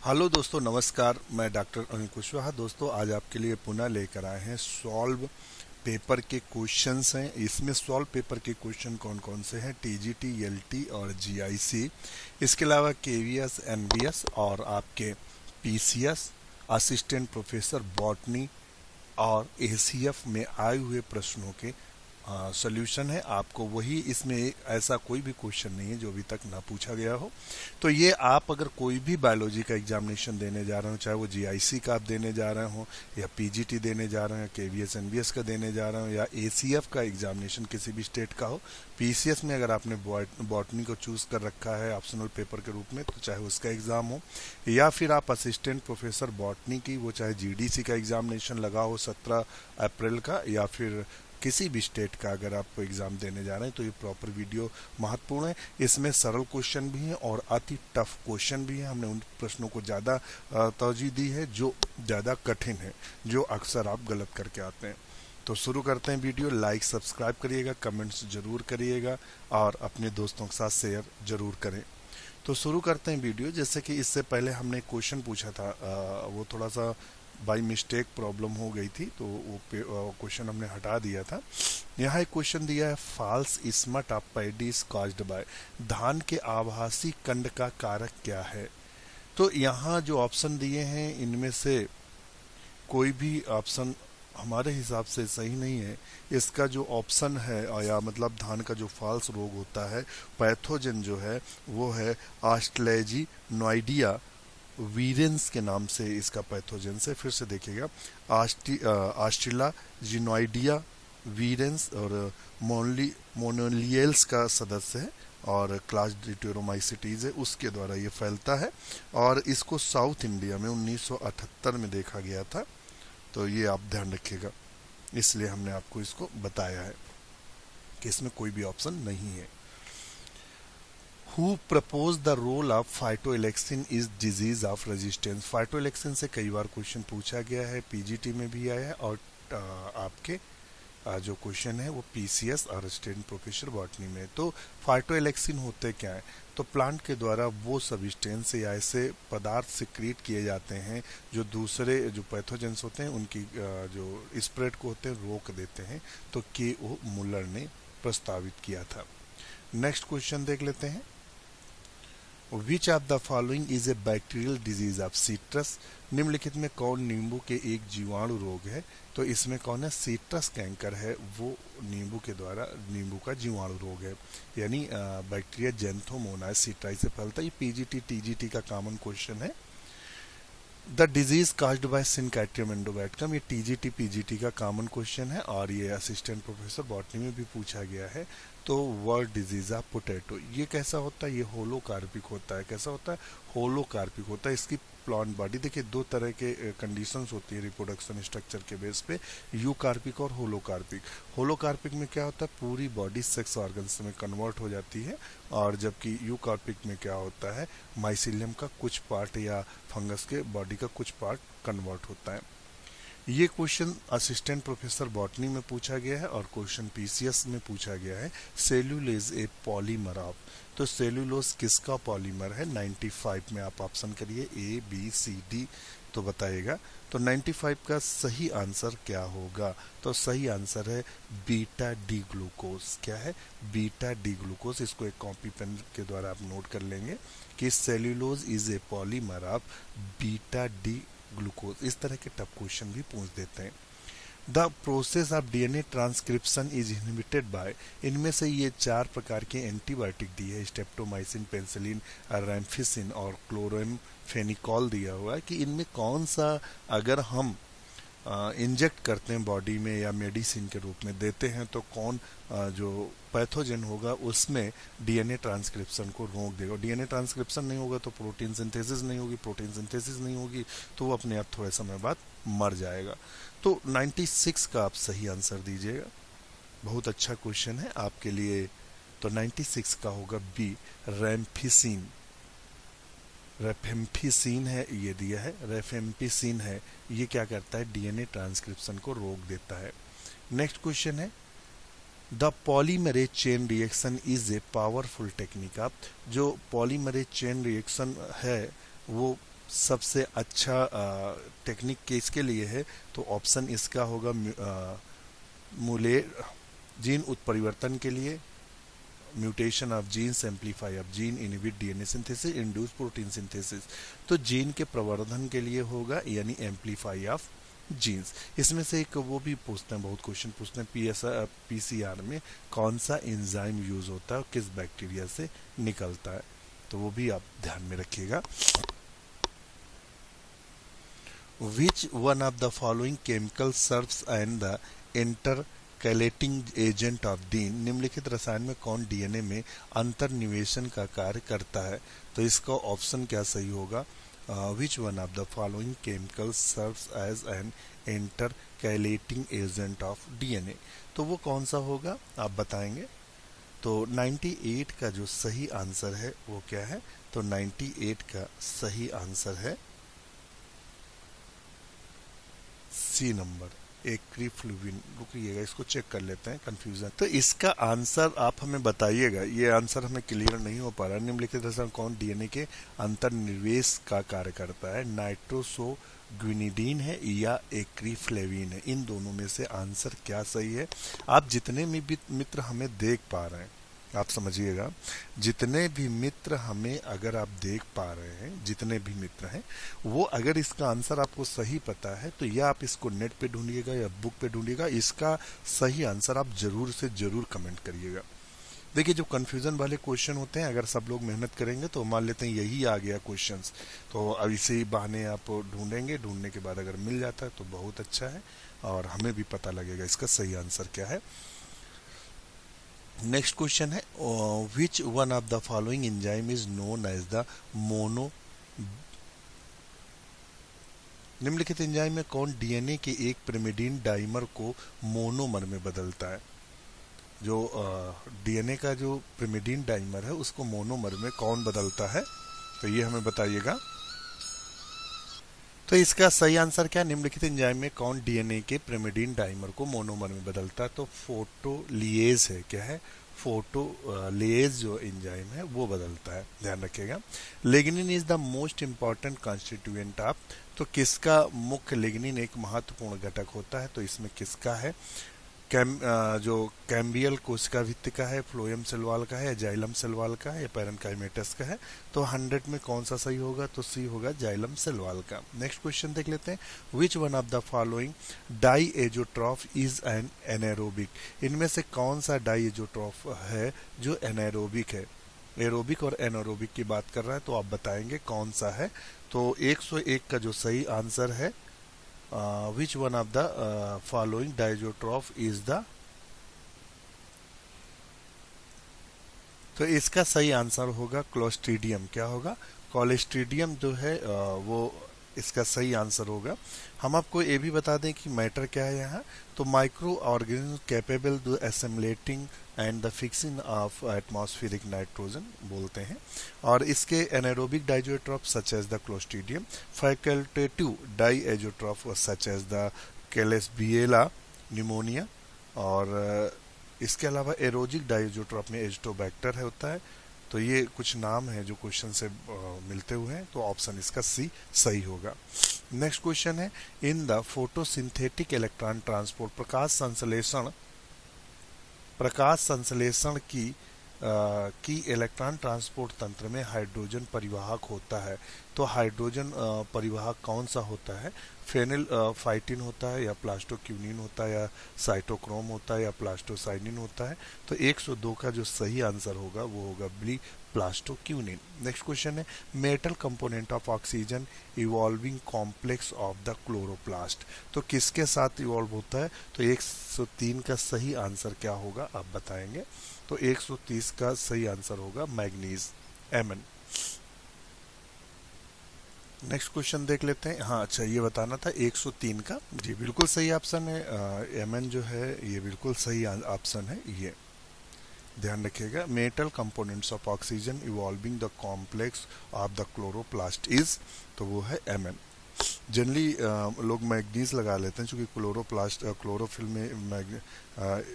Hello दोस्तों, नमस्कार। मैं डॉक्टर अनिल कुशवाहा। दोस्तों, आज आपके लिए पुनः लेकर आए हैं सॉल्व पेपर के क्वेश्चंस हैं। इसमें सॉल्व पेपर के क्वेश्चन कौन कौन से हैं? टीजीटी, एलटी और जीआईसी। इसके अलावा केवीएस, एनवीएस और आपके पीसीएस, असिस्टेंट प्रोफेसर बॉटनी और एसीएफ में आए हुए प्रश्नों के सोल्यूशन है। आपको वही, इसमें ऐसा कोई भी क्वेश्चन नहीं है जो अभी तक ना पूछा गया हो। तो ये आप अगर कोई भी बायोलॉजी का एग्जामिनेशन देने जा रहे हो, चाहे वो जीआईसी का आप देने जा रहे हो या पीजीटी देने जा रहे हो या केवीएस एनवीएस का देने जा रहे हो या एसीएफ का एग्जामिनेशन किसी भी स्टेट का हो, पीसीएस में अगर आपने बॉटनी को चूज कर रखा है ऑप्शनल पेपर के रूप में, तो चाहे उसका एग्जाम हो या फिर आप असिस्टेंट प्रोफेसर बॉटनी की, वो चाहे जीडीसी का एग्जामिनेशन लगा हो 17 अप्रैल का, या फिर किसी भी स्टेट का अगर आप एग्जाम देने जा रहे हैं, तो ये प्रॉपर वीडियो महत्वपूर्ण है। इसमें सरल क्वेश्चन भी हैं और अति टफ क्वेश्चन भी हैं। हमने उन प्रश्नों को ज़्यादा तरजीह दी है जो ज़्यादा कठिन है, जो अक्सर आप गलत करके आते हैं। तो शुरू करते हैं वीडियो। लाइक सब्सक्राइब करिएगा, कमेंट्स जरूर करिएगा और अपने दोस्तों के साथ शेयर जरूर करें। तो शुरू करते हैं वीडियो। जैसे कि इससे पहले हमने क्वेश्चन पूछा था, वो थोड़ा सा बाई मिस्टेक प्रॉब्लम हो गई थी, तो वो क्वेश्चन हमने हटा दिया था। यहाँ एक क्वेश्चन दिया है, false smut of paddy is caused by. धान के आभासी कंड का कारक क्या है? तो यहाँ जो ऑप्शन दिए हैं, इनमें से कोई भी ऑप्शन हमारे हिसाब से सही नहीं है। इसका जो ऑप्शन है, या मतलब धान का जो फॉल्स रोग होता है, पैथोजन जो है वो है ऑस्ट्रेलेजी नोइडिया वीरेंस के नाम से इसका पैथोजन से। फिर से देखिएगा, आस्ट्रेला जिनोइडिया वीरेंस और मोनोलियल्स का सदस्य है और क्लास डिटेरोमाइसिटीज है, उसके द्वारा ये फैलता है। और इसको साउथ इंडिया में 1978 में देखा गया था। तो ये आप ध्यान रखिएगा, इसलिए हमने आपको इसको बताया है कि इसमें कोई भी ऑप्शन नहीं है। Who proposed the role of phytoalexin is disease of resistance? फाइटोएलेक्सिन से कई बार क्वेश्चन पूछा गया है, पीजीटी में भी आया है और आपके जो क्वेश्चन है वो पीसीएस और असिस्टेंट प्रोफेसर बॉटनी में। तो फाइटोएलेक्सिन होते क्या है? तो प्लांट के द्वारा वो सब्सटेंस या ऐसे पदार्थ सिक्रीट किए जाते हैं जो दूसरे जो पैथोजेंस होते हैं उनकी जो स्प्रेड को होते हैं रोक देते हैं। तो के ओ मुलर ने प्रस्तावित किया था। नेक्स्ट क्वेश्चन देख लेते हैं। Which of the following is a bacterial disease of citrus? निम्नलिखित में कौन नींबू के एक जीवाणु रोग है? तो इसमें कौन है? सिट्रस कैंकर है, वो नींबू के द्वारा नींबू का जीवाणु रोग है, यानी बैक्टीरिया जेंथोमोनास सिट्राई से फैलता है। ये पीजीटी टीजीटी का कॉमन क्वेश्चन है। द डिजीज कास्ड बाय सिनकाइट्रियम एंडोबैक्टरम, ये टीजीटी पीजीटी का कॉमन क्वेश्चन है और ये असिस्टेंट प्रोफेसर बॉटनी में भी पूछा गया है। तो वर्ड डिजीज ऑफ पोटैटो, ये कैसा होता है? ये होलोकार्पिक होता है। कैसा होता है? होलोकार्पिक होता है। इसकी प्लांट बॉडी देखिए, दो तरह के कंडीशंस होती है रिप्रोडक्शन स्ट्रक्चर के बेस पे, यूकार्पिक और होलोकार्पिक। होलोकार्पिक में क्या होता है? पूरी बॉडी सेक्स ऑर्गन्स में कन्वर्ट हो जाती है, और जबकि यूकार्पिक में क्या होता है? माइसिलियम का कुछ पार्ट या फंगस के बॉडी का कुछ पार्ट कन्वर्ट होता है। ये क्वेश्चन असिस्टेंट प्रोफेसर बॉटनी में पूछा गया है और क्वेश्चन पीसीएस में पूछा गया है। सेल्यूलोज ए पॉलीमर ऑफ, तो सेल्यूलोज किसका पॉलीमर है? 95 में आप ऑप्शन करिए ए बी सी डी, तो बताइएगा। तो 95 का सही आंसर क्या होगा? तो सही आंसर है बीटा डी ग्लूकोज। क्या है? Beta D glucose. इसको एक कॉपी पेन के द्वारा आप नोट कर लेंगे कि cellulose is a polymer of beta D glucose. इस तरह के टफ क्वेश्चन भी पूछ देते हैं। The process of DNA transcription is inhibited by, इनमें से ये 4 प्रकार के एंटीबायोटिक दिए है, स्टेप्टोमाइसिन, पेंसिलिन, रैम्फिसिन और क्लोरामफेनिकॉल दिया हुआ है, कि इनमें कौन सा अगर हम इंजेक्ट करते हैं बॉडी में या मेडिसिन के रूप में देते हैं, तो कौन जो पैथोजन होगा उसमें डीएनए ट्रांसक्रिप्शन को रोक देगा। डीएनए ट्रांसक्रिप्शन नहीं होगा तो प्रोटीन सिंथेसिस नहीं होगी, प्रोटीन सिंथेसिस नहीं होगी तो वो अपने आप थोड़े समय बाद मर जाएगा। तो 96 का आप सही आंसर दीजिएगा। बहुत अच्छा क्वेश्चन है आपके लिए। तो 96 का होगा बी, रैम्फिसिन। रेफेम्पिसिन है, ये दिया है, रेफेम्पिसिन है। ये क्या करता है? डीएनए ट्रांसक्रिप्शन को रोक देता है। नेक्स्ट क्वेश्चन है, the polymerase chain reaction is a powerful technique of, जो पॉलीमरेज चेन रिएक्शन है वो सबसे अच्छा टेक्निक किसके लिए है, तो ऑप्शन इसका होगा मूले जीन उत्परिवर्तन के लिए, mutation of genes, amplify of gene, inhibit DNA synthesis, induce protein synthesis. तो जीन के प्रवर्धन के लिए होगा यानी एम्पलीफाई ऑफ जीन्स। इसमें से एक वो भी पूछते हैं, बहुत क्वेश्चन पूछते हैं पीसीआर में कौन सा एंजाइम यूज होता है, किस बैक्टीरिया से निकलता है, तो वो भी आप ध्यान में रखिएगा। विच one of the following chemical serves and the intercalating agent of dean, निम्नलिखित रसायन में कौन डीएनए में अंतर्निवेशन का कार्य करता है, तो इसका ऑप्शन क्या सही होगा, which one of the following chemical serves as an intercalating agent of DNA, तो वो कौन सा होगा आप बताएंगे। तो 98 का जो सही आंसर है वो क्या है, तो 98 का सही आंसर है सी नंबर, एक्रीफ्लुविन। रुकिएगा, इसको चेक कर लेते हैं, कंफ्यूजन। तो इसका आंसर आप हमें बताइएगा, ये आंसर हमें क्लियर नहीं हो पा रहा। निम्नलिखित रसायन कौन डीएनए के अंतर्निवेश का कार्य करता है, नाइट्रोसोग्विनिडीन है या एक्रीफ्लेविन है, इन दोनों में से आंसर क्या सही है। आप जितने भी मित्र हमें देख पा रहे हैं, आप समझिएगा, जितने भी मित्र हमें अगर आप देख पा रहे हैं, जितने भी मित्र हैं, वो अगर इसका आंसर आपको सही पता है तो या आप इसको नेट पे ढूंढिएगा या बुक पे ढूंढिएगा, इसका सही आंसर आप जरूर से जरूर कमेंट करिएगा। देखिए, जो कंफ्यूजन वाले क्वेश्चन होते हैं, अगर सब लोग मेहनत करेंगे तो मान लेते हैं यही आ गया क्वेश्चंस, तो अब इसे ही बहाने आप ढूंढेंगे, ढूंढने के बाद अगर मिल जाता है तो बहुत अच्छा है और हमें भी पता लगेगा इसका सही आंसर क्या है। नेक्स्ट क्वेश्चन है, which one of the following enzyme is known as the mono, निम्नलिखित एंजाइम में कौन डीएनए के एक पिरिमिडीन डाइमर को मोनोमर में बदलता है। जो डीएनए का जो पिरिमिडीन डाइमर है उसको मोनोमर में कौन बदलता है, तो ये हमें बताइएगा। तो इसका सही आंसर क्या, निम्नलिखित एंजाइम में कौन डीएनए के पिरिमिडीन डाइमर को मोनोमर में बदलता है, तो फोटोलिएज है। क्या है, फोटोलिएज जो एंजाइम है वो बदलता है, ध्यान रखिएगा। Lignin is the most important constituent of, तो किसका मुख्य लिग्निन एक महत्वपूर्ण घटक होता है, तो इसमें किसका है, जो कैम्बियल कोशिका भित्ति का है, फ्लोएम सेल वॉल का है, या जाइलम सेल वॉल का है, या पैरेन्काइमेटस का है, तो 100 में कौन सा सही होगा, तो सी होगा जाइलम सेल वॉल का। नेक्स्ट क्वेश्चन देख लेते हैं, which one of the following diazotroph is an anaerobic, इनमें से कौन सा डाई एजोट्रॉफ है जो एनारोबिक है। एरोबिक और एनारोबिक की बात कर रहा है, तो आप बताएंगे कौन सा है। तो 101 का जो सही आंसर है, which one of the following diazotroph is the, तो इसका सही आंसर होगा क्लोस्ट्रीडियम। क्या होगा, क्लोस्ट्रीडियम जो है वो इसका सही आंसर होगा। हम आपको ये भी बता दें कि मैटर क्या है यहाँ, तो micro organism capable to assimilating and the fixing of atmospheric nitrogen बोलते हैं। और इसके anaerobic diazotroph such as the Clostridium, facultative diazotroph such as the Klebsiella pneumonia, और इसके अलावा एरोजिक डाइजोट्रॉफ में एजिटोबैक्टर है होता है। तो ये कुछ नाम है जो क्वेश्चन से मिलते हुए हैं, तो ऑप्शन इसका सी सही होगा। नेक्स्ट क्वेश्चन है, in the photosynthetic electron transport, प्रकाश संश्लेषण की इलेक्ट्रॉन ट्रांसपोर्ट तंत्र में हाइड्रोजन परिवाहक होता है, तो हाइड्रोजन परिवाहक कौन सा होता है, फेनिल फाइटिन होता है, या प्लास्टोक्यूनिन होता है, या साइटोक्रोम होता है, या प्लास्टोसाइनिन होता है। तो 102 का जो सही आंसर होगा वो होगा बी, प्लास्टोक्यूनिन। नेक्स्ट क्वेश्चन है, metal component of oxygen evolving complex of the chloroplast, तो किसके साथ इवॉल्व होता है, तो 103 का सही आंसर क्या होगा आप बताएंगे। तो 130 का सही आंसर होगा मैग्नीज, एमन। नेक्स्ट क्वेश्चन देख लेते हैं। हाँ अच्छा, ये बताना था 103 का, जी बिल्कुल सही ऑप्शन है, एमन जो है ये बिल्कुल सही ऑप्शन है, ये ध्यान रखिएगा। Metal components of oxygen evolving the complex of the chloroplast is, तो वो है एमन। जनरली लोग मैग्नीज लगा लेते हैं, क्योंकि क्लोरोफिल में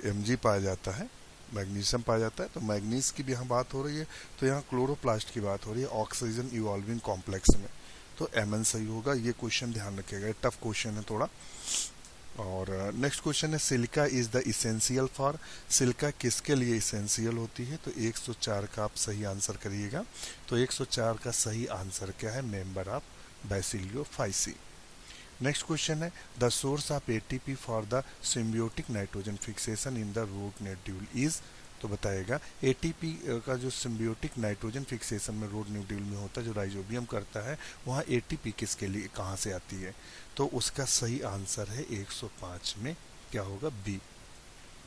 एमजी पाया जाता है, मैग्नीशियम पाया जाता है, तो मैग्नीज की भी यहाँ बात हो रही है, तो यहाँ क्लोरोप्लास्ट की बात हो रही है ऑक्सीजन इवॉल्विंग कॉम्प्लेक्स में। तो Mn सही होगा। ये क्वेश्चन ध्यान रखिएगा, टफ क्वेश्चन है थोड़ा। और नेक्स्ट क्वेश्चन है silica is the essential for, silica किसके लिए इसेंशियल होती है? तो 104 का आप सही आंसर करिएगा। तो 104 का सही आंसर क्या है? Member of bacillariophyceae. Next question है the source of ATP for the symbiotic nitrogen fixation in the root nodule is, तो बताएगा एटीपी का जो सिम्बियोटिक नाइट्रोजन फिक्सेशन में रूट न्यूक्लियोल में होता है, जो राइजोबियम करता है, वहाँ एटीपी किसके लिए कहाँ से आती है? तो उसका सही आंसर है 105 में क्या होगा? B,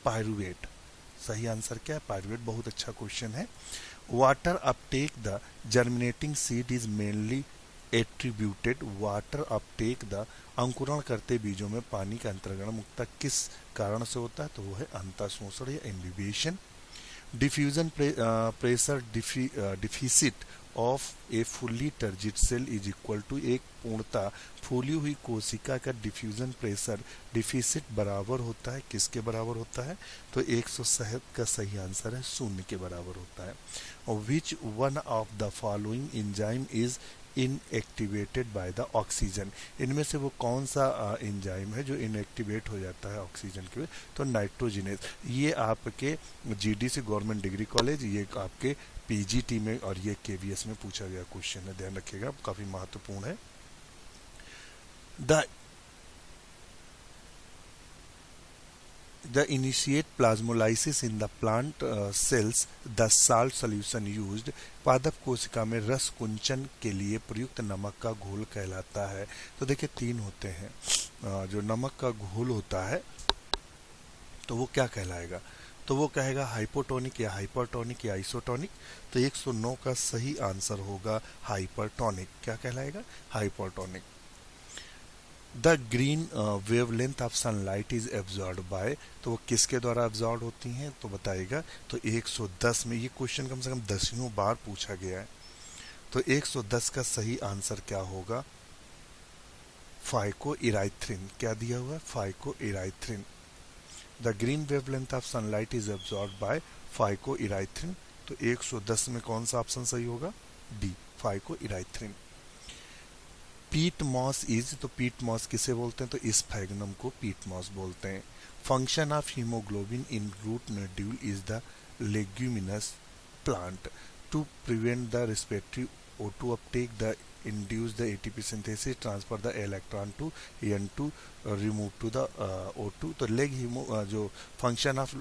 pyruvate. सही आंसर क्या है? पायरुवेट। बहुत अच्छा क्वेश्चन है। Water Uptake the germinating seed is mainly attributed, water Uptake the अंकुरण करते बीजों में पानी का अंतर्गण मुक्ता किस कारण से होता है? तो वो है अंतःशोषण या imbibition. Diffusion pressure deficit of a fully turgid cell is equal to, एक पूर्णता फूली हुई कोशिका का डिफ्यूजन प्रेशर डिफिसिट बराबर होता है किसके बराबर होता है? तो 160 का सही आंसर है 0 के बराबर होता है। और विच one of the following enzyme is inactivated by the oxygen, इनमें से वो कौन सा एंजाइम है जो इनएक्टिवेट हो जाता है ऑक्सीजन के? तो नाइट्रोजिनेज। ये आपके जीडीसी गवर्नमेंट डिग्री कॉलेज, ये आपके पीजीटी में और ये केवीएस में पूछा गया क्वेश्चन है, ध्यान रखिएगा, काफी महत्वपूर्ण है। The initiate plasmolysis in the plant cells, the salt solution used, पादप कोशिका में रस कुंचन के लिए प्रयुक्त नमक का घोल कहलाता है। तो देखिए 3 होते हैं, जो नमक का घोल होता है तो वो क्या कहलाएगा? तो वो कहेगा हाइपोटोनिक या हाइपरटोनिक या आइसोटोनिक। तो 109 का सही आंसर होगा हाइपरटोनिक। क्या कहलाएगा? Hypertonic. The green wavelength of sunlight is absorb bye, तो वो किसके द्वारा एब्जॉर्ब होती हैं? तो बताएगा। तो 110 में, ये क्वेश्चन कम से कम 10 बार पूछा गया है। तो 110 का सही आंसर क्या होगा? फाइकोइराइथ्रिन। क्या दिया हुआ है? Phycoerythrin. The green wavelength of sunlight is absorb by phycoerythrin. तो 110 में कौन सा ऑप्शन सही होगा? D, phycoerythrin. Peat moss is, तो पीट मॉस किसे बोलते हैं? तो इस फैगनम को पीट मॉस बोलते हैं। Function of haemoglobin in root nodule is the leguminous plant to prevent the respiratory O2 uptake, the induce the ATP synthesis, transfer the electron to N2, remove to the O2। तो leg जो function of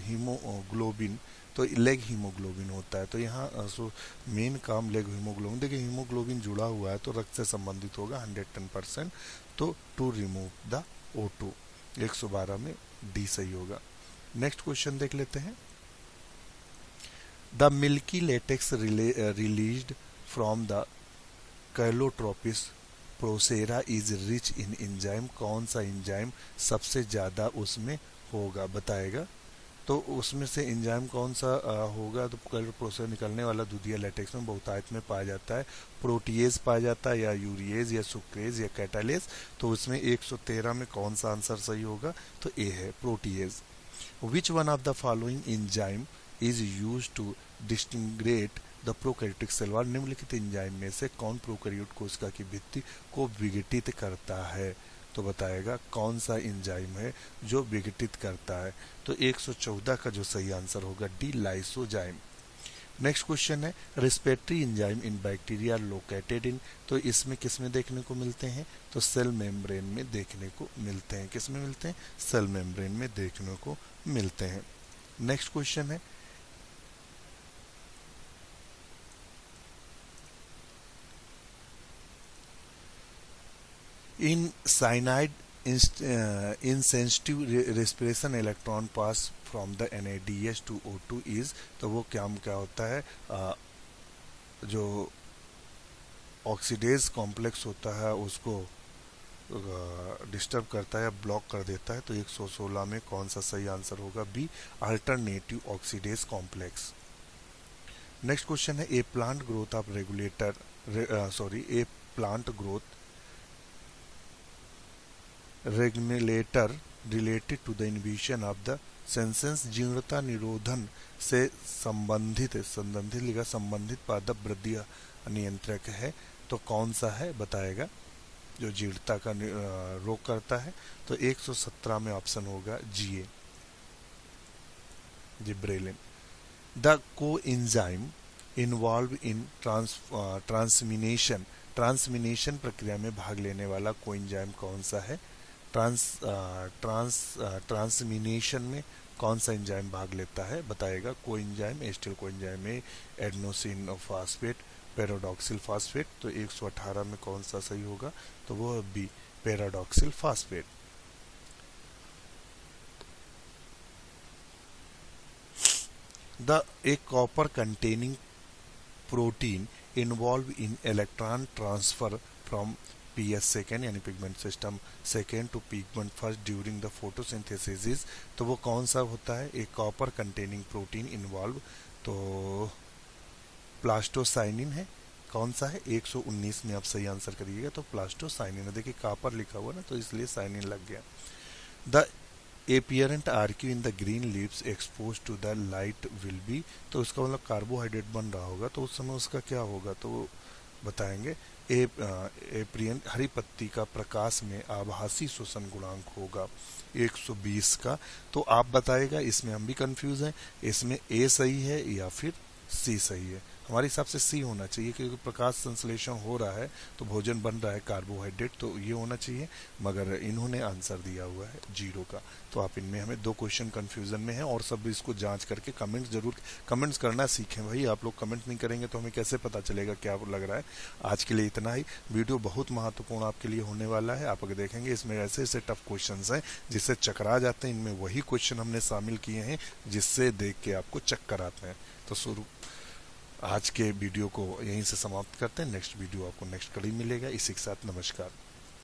haemoglobin, तो leg haemoglobin होता है। तो यहाँ so main काम leg haemoglobin. देखिए haemoglobin जुड़ा हुआ है तो रक्त से संबंधित होगा 110%। तो टू रिमूव द O2, 112 में डी सही होगा। नेक्स्ट क्वेश्चन देख लेते हैं। The milky latex released from the Calotropis procera is rich in enzyme, कौन सा एंजाइम सबसे ज़्यादा उसमें होगा? बताएगा। तो उसमें से एंजाइम कौन सा होगा? तो कैलोट्रोपिस निकलने वाला दूधिया लेटेक्स में बहुतायत में पाया जाता है। प्रोटीएज पाया जाता है, या यूरिएज, या सुक्रेज, या कैटालेज। तो उसमें 113 में कौन सा आंसर सही होगा? तो ए है, protease. Which one of the following enzyme is use to disintegrate the prokaryotic cell wall, निम्नलिखित एंजाइम में से कौन प्रोकैरियोट कोशिका की भित्ति को विघटित करता है? तो बताएगा कौन सा एंजाइम है जो विघटित करता है? तो 114 का जो सही आंसर होगा डी, लाइसोजाइम। नेक्स्ट क्वेश्चन है respiratory enzyme in bacteria located in, तो इसमें किस में देखने को मिलते हैं? तो सेल मेम्ब्रेन में देखने को मिलते हैं। किस में मिलते हैं? सेल मेम्ब्रेन में देखने को मिलते हैं। नेक्स्ट क्वेश्चन है इन cyanide insensitive respiration electron pass from the NADH to O2 is, तो वो क्या होता है? जो ऑक्सीडेज कॉम्प्लेक्स होता है उसको डिस्टर्ब करता है या ब्लॉक कर देता है। तो 116 में कौन सा सही आंसर होगा? B, alternative oxidase complex. Next question है a plant growth of a plant growth regulator related to the inhibition of the senescence, जीर्णता निरोधन से संबंधित पादप वृद्धि नियंत्रक है। तो कौन सा है बताएगा जो जीर्णता का रोक करता है? तो 117 में ऑप्शन होगा जीए, जिब्रेलिन। द को एंजाइम इन्वॉल्व इन ट्रांसमिनेशन, ट्रांसमिनेशन प्रक्रिया में भाग लेने वाला कोएंजाइम कौन सा है? ट्रांसमिनेशन में कौन सा एंजाइम भाग लेता है बताएगा? कोएंजाइम, एस्टिल कोएंजाइम में एडेनोसिन फास्फेट, पैराडॉक्सिल फास्फेट। तो 118 में कौन सा सही होगा? तो वो B, pyridoxal phosphate. The a copper containing protein involve in electron transfer from PS second यानी pigment system second to pigment first during the photosynthesis. तो वो कौन सा होता है? एक कॉपर कंटेनिंग प्रोटीन इन्वॉल्व, तो प्लास्टोसाइनिन है। कौन सा है? 119 में आप सही आंसर करिएगा, तो प्लास्टोसाइनिन है। देखिए कॉपर लिखा हुआ ना, तो इसलिए साइनिन लग गया। The apparent arc in the green leaves expose to the light will be, तो उसका मतलब कार्बोहाइड्रेट बन रहा होगा, तो उस समय उसका क्या होगा? तो वो बताएंगे एप्रियन, हरी पत्ती का प्रकाश में आभासी शोषण गुणांक होगा 120 का। तो आप बताएगा, इसमें हम भी कंफ्यूज हैं, इसमें ए सही है या फिर सी सही है? हमारे हिसाब से सी होना चाहिए, क्योंकि प्रकाश संश्लेषण हो रहा है तो भोजन बन रहा है कार्बोहाइड्रेट, तो ये होना चाहिए। मगर इन्होंने आंसर दिया हुआ है 0 का। तो आप इनमें हमें 2 क्वेश्चन कंफ्यूजन में है, और सब इसको जांच करके कमेंट्स जरूर, कमेंट्स करना सीखें भाई। आप लोग कमेंट नहीं करेंगे तो हमें कैसे पता चलेगा क्या लग रहा है। आज के लिए इतना ही। वीडियो बहुत महत्वपूर्ण आपके लिए होने वाला है। आप अगर देखेंगे इसमें ऐसे ऐसे टफ क्वेश्चन हैं जिससे चकरा जाते हैं, इनमें वही क्वेश्चन हमने शामिल किए हैं जिससे देख के आपको चक्कर आते हैं। तो शुरू आज के वीडियो को यहीं से समाप्त करते हैं। नेक्स्ट वीडियो आपको नेक्स्ट कड़ी मिलेगा। इसी के साथ नमस्कार।